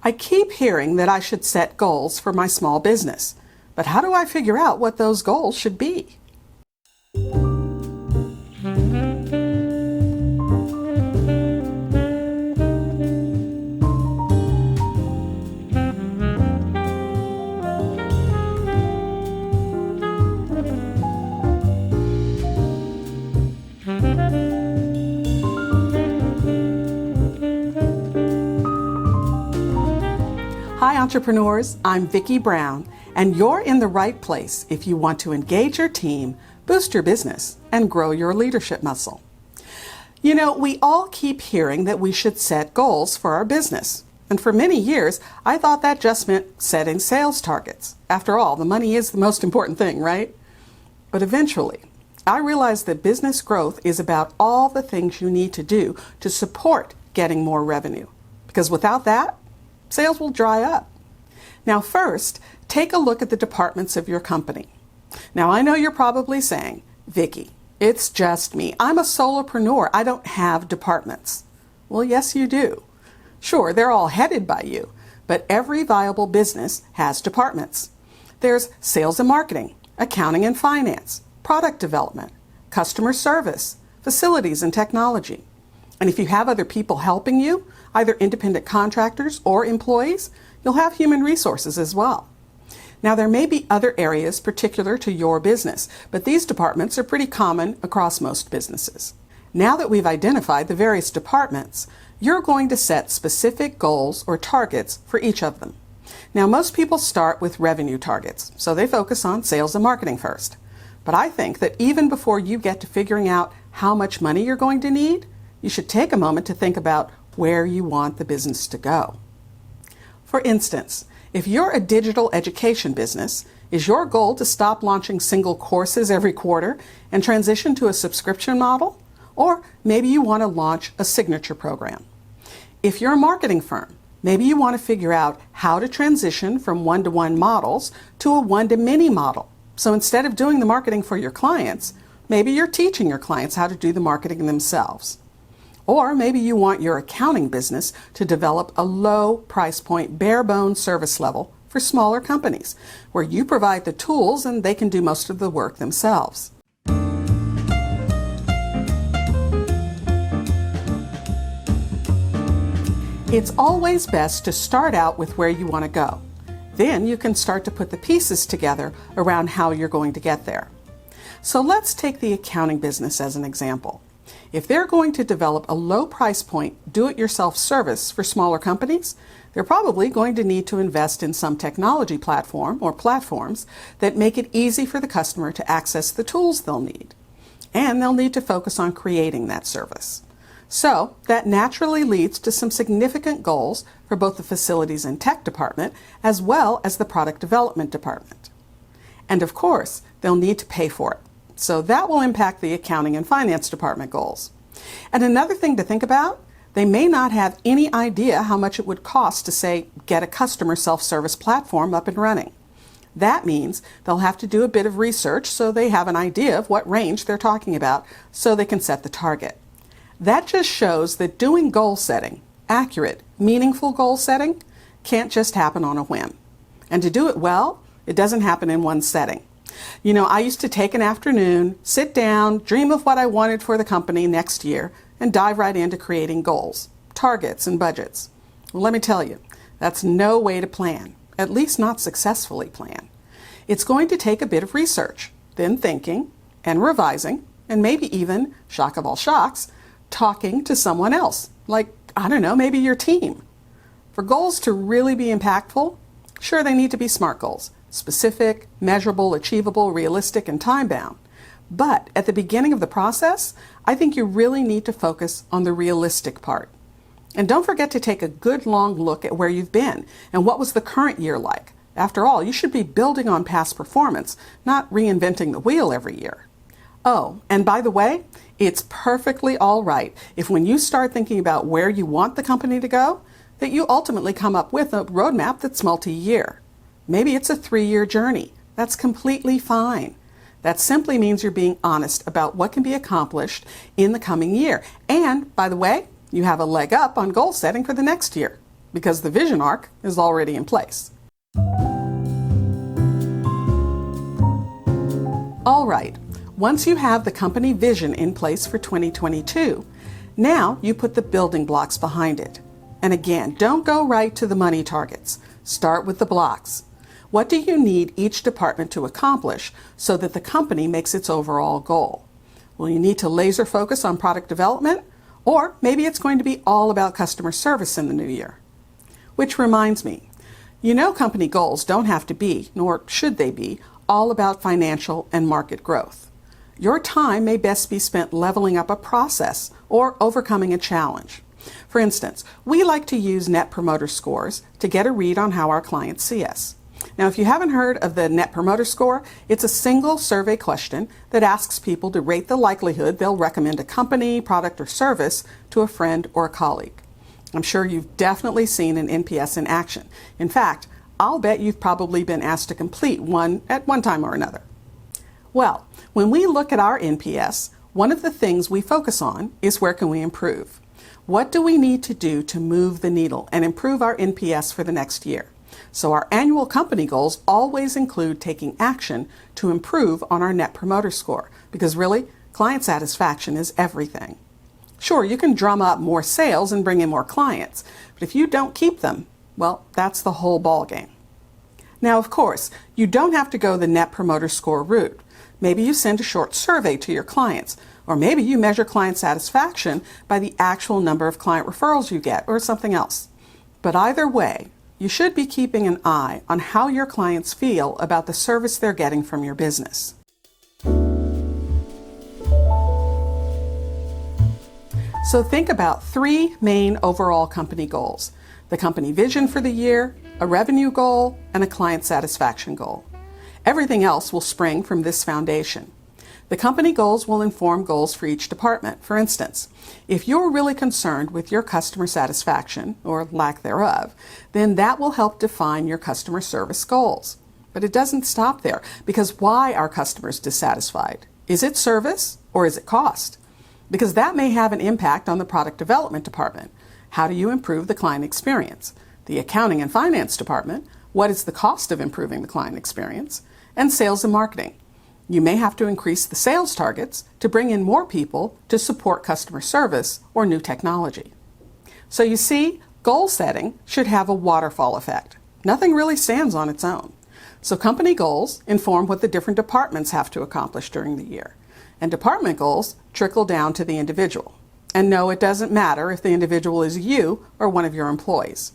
I keep hearing that I should set goals for my small business, but how do I figure out what those goals should be? Hi entrepreneurs, I'm Vicky Brown, and you're in the right place if you want to engage your team, boost your business, and grow your leadership muscle. You know, we all keep hearing that we should set goals for our business. And for many years, I thought that just meant setting sales targets. After all, the money is the most important thing, right? But eventually, I realized that business growth is about all the things you need to do to support getting more revenue. Because without that, sales will dry up. Now first, take a look at the departments of your company. Now I know you're probably saying, Vicky, it's just me. I'm a solopreneur. I don't have departments. Well, yes, you do. Sure, they're all headed by you, but every viable business has departments. There's sales and marketing, accounting and finance, product development, customer service, facilities and technology. And if you have other people helping you, either independent contractors or employees, you'll have human resources as well. Now, there may be other areas particular to your business, but these departments are pretty common across most businesses. Now that we've identified the various departments, you're going to set specific goals or targets for each of them. Now, most people start with revenue targets, so they focus on sales and marketing first. But I think that even before you get to figuring out how much money you're going to need, you should take a moment to think about where you want the business to go. For instance, if you're a digital education business, is your goal to stop launching single courses every quarter and transition to a subscription model? Or maybe you want to launch a signature program. If you're a marketing firm, maybe you want to figure out how to transition from one-to-one models to a one-to-many model. So instead of doing the marketing for your clients, maybe you're teaching your clients how to do the marketing themselves. Or maybe you want your accounting business to develop a low price point, bare bones service level for smaller companies, where you provide the tools and they can do most of the work themselves. It's always best to start out with where you want to go. Then you can start to put the pieces together around how you're going to get there. So let's take the accounting business as an example. If they're going to develop a low price point do-it-yourself service for smaller companies, they're probably going to need to invest in some technology platform or platforms that make it easy for the customer to access the tools they'll need. And they'll need to focus on creating that service. So that naturally leads to some significant goals for both the facilities and tech department as well as the product development department. And of course, they'll need to pay for it. So that will impact the accounting and finance department goals. And another thing to think about, they may not have any idea how much it would cost to, say, get a customer self-service platform up and running. That means they'll have to do a bit of research so they have an idea of what range they're talking about so they can set the target. That just shows that doing goal setting, accurate, meaningful goal setting, can't just happen on a whim. And to do it well, it doesn't happen in one setting. You know, I used to take an afternoon, sit down, dream of what I wanted for the company next year, and dive right into creating goals, targets, and budgets. Well, let me tell you, that's no way to plan, at least not successfully plan. It's going to take a bit of research, then thinking, and revising, and maybe even, shock of all shocks, talking to someone else, like, I don't know, maybe your team. For goals to really be impactful, sure, they need to be SMART goals. Specific, measurable, achievable, realistic, and time-bound. But at the beginning of the process, I think you really need to focus on the realistic part. And don't forget to take a good long look at where you've been and what was the current year like. After all, you should be building on past performance, not reinventing the wheel every year. Oh, and by the way, it's perfectly all right if when you start thinking about where you want the company to go, that you ultimately come up with a roadmap that's multi-year. Maybe it's a 3-year journey. That's completely fine. That simply means you're being honest about what can be accomplished in the coming year. And, by the way, you have a leg up on goal setting for the next year. because the vision arc is already in place. All right, once you have the company vision in place for 2022, now you put the building blocks behind it. And again, don't go right to the money targets. Start with the blocks. What do you need each department to accomplish so that the company makes its overall goal? Well, you need to laser focus on product development, or maybe it's going to be all about customer service in the new year. Which reminds me, company goals don't have to be, nor should they be, all about financial and market growth. Your time may best be spent leveling up a process or overcoming a challenge. For instance, we like to use Net Promoter Scores to get a read on how our clients see us. Now, if you haven't heard of the Net Promoter Score, it's a single survey question that asks people to rate the likelihood they'll recommend a company, product, or service to a friend or a colleague. I'm sure you've definitely seen an NPS in action. In fact, I'll bet you've probably been asked to complete one at one time or another. Well, when we look at our NPS, one of the things we focus on is where can we improve? What do we need to do to move the needle and improve our NPS for the next year? So our annual company goals always include taking action to improve on our Net Promoter Score, because really, client satisfaction is everything. Sure, you can drum up more sales and bring in more clients, but if you don't keep them, well, that's the whole ballgame. Now, of course, you don't have to go the Net Promoter Score route. Maybe you send a short survey to your clients, or maybe you measure client satisfaction by the actual number of client referrals you get, or something else. But either way, you should be keeping an eye on how your clients feel about the service they're getting from your business. So think about 3 main overall company goals: the company vision for the year, a revenue goal, and a client satisfaction goal. Everything else will spring from this foundation. The company goals will inform goals for each department. For instance, if you're really concerned with your customer satisfaction, or lack thereof, then that will help define your customer service goals. But it doesn't stop there, because why are customers dissatisfied? Is it service or is it cost? Because that may have an impact on the product development department. How do you improve the client experience? The accounting and finance department, what is the cost of improving the client experience? And sales and marketing. You may have to increase the sales targets to bring in more people to support customer service or new technology. So you see, goal setting should have a waterfall effect. Nothing really stands on its own. So company goals inform what the different departments have to accomplish during the year. And department goals trickle down to the individual. And no, it doesn't matter if the individual is you or one of your employees.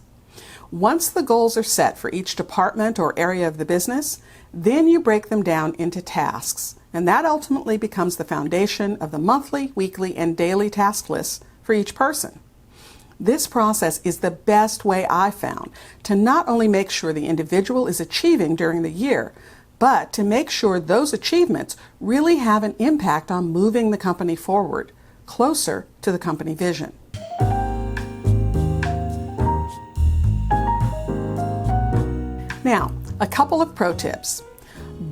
Once the goals are set for each department or area of the business, then you break them down into tasks, and that ultimately becomes the foundation of the monthly, weekly, and daily task lists for each person. This process is the best way I've found to not only make sure the individual is achieving during the year, but to make sure those achievements really have an impact on moving the company forward, closer to the company vision. Now, a couple of pro tips.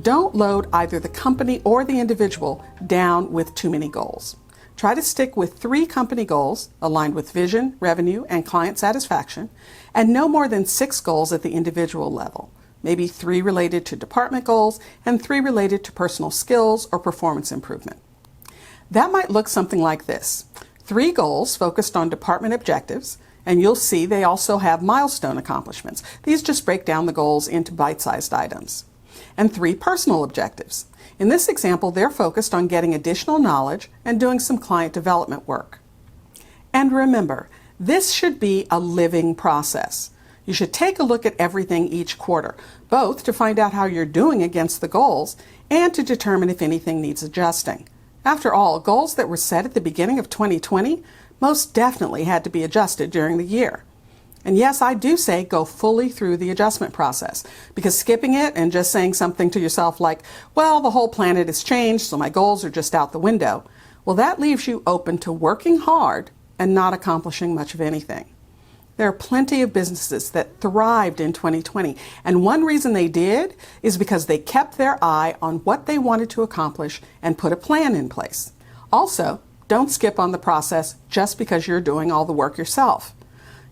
Don't load either the company or the individual down with too many goals. Try to stick with 3 company goals aligned with vision, revenue, and client satisfaction, and no more than 6 goals at the individual level. Maybe 3 related to department goals and 3 related to personal skills or performance improvement. That might look something like this: 3 goals focused on department objectives, and you'll see they also have milestone accomplishments. These just break down the goals into bite-sized items. And 3 personal objectives. In this example, they're focused on getting additional knowledge and doing some client development work. And remember, this should be a living process. You should take a look at everything each quarter, both to find out how you're doing against the goals and to determine if anything needs adjusting. After all, goals that were set at the beginning of 2020 most definitely had to be adjusted during the year. And yes, I do say go fully through the adjustment process, because skipping it and just saying something to yourself like, well, the whole planet has changed, so my goals are just out the window, well, that leaves you open to working hard and not accomplishing much of anything. There are plenty of businesses that thrived in 2020, and one reason they did is because they kept their eye on what they wanted to accomplish and put a plan in place. Also, don't skip on the process just because you're doing all the work yourself.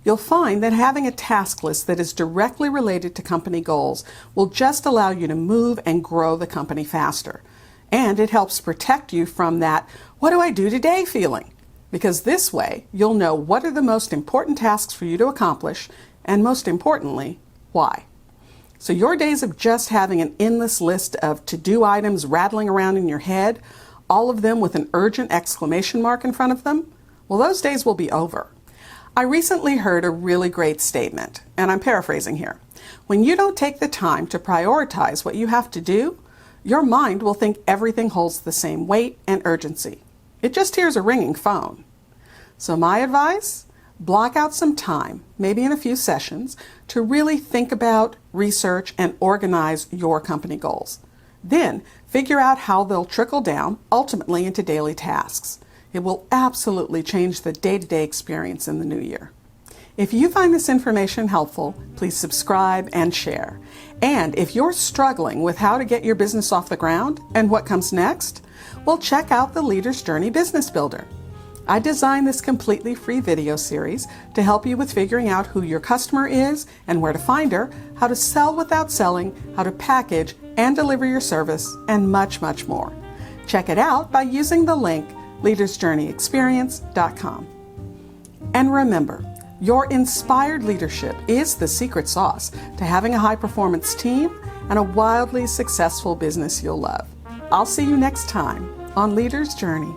you'll find that having a task list that is directly related to company goals will just allow you to move and grow the company faster. And it helps protect you from that "what do I do today" feeling. Because this way, you'll know what are the most important tasks for you to accomplish, and most importantly, why. So your days of just having an endless list of to-do items rattling around in your head, all of them with an urgent exclamation mark in front of them, well, those days will be over. I recently heard a really great statement, and I'm paraphrasing here. When you don't take the time to prioritize what you have to do, your mind will think everything holds the same weight and urgency. It just hears a ringing phone. So my advice? Block out some time, maybe in a few sessions, to really think about, research, and organize your company goals. Then figure out how they'll trickle down ultimately into daily tasks. It will absolutely change the day-to-day experience in the new year. If you find this information helpful, please subscribe and share. And if you're struggling with how to get your business off the ground and what comes next, well, check out the Leader's Journey Business Builder. I designed this completely free video series to help you with figuring out who your customer is and where to find her, how to sell without selling, how to package and deliver your service, and much, much more. Check it out by using the link leadersjourneyexperience.com. And remember, your inspired leadership is the secret sauce to having a high-performance team and a wildly successful business you'll love. I'll see you next time on Leader's Journey.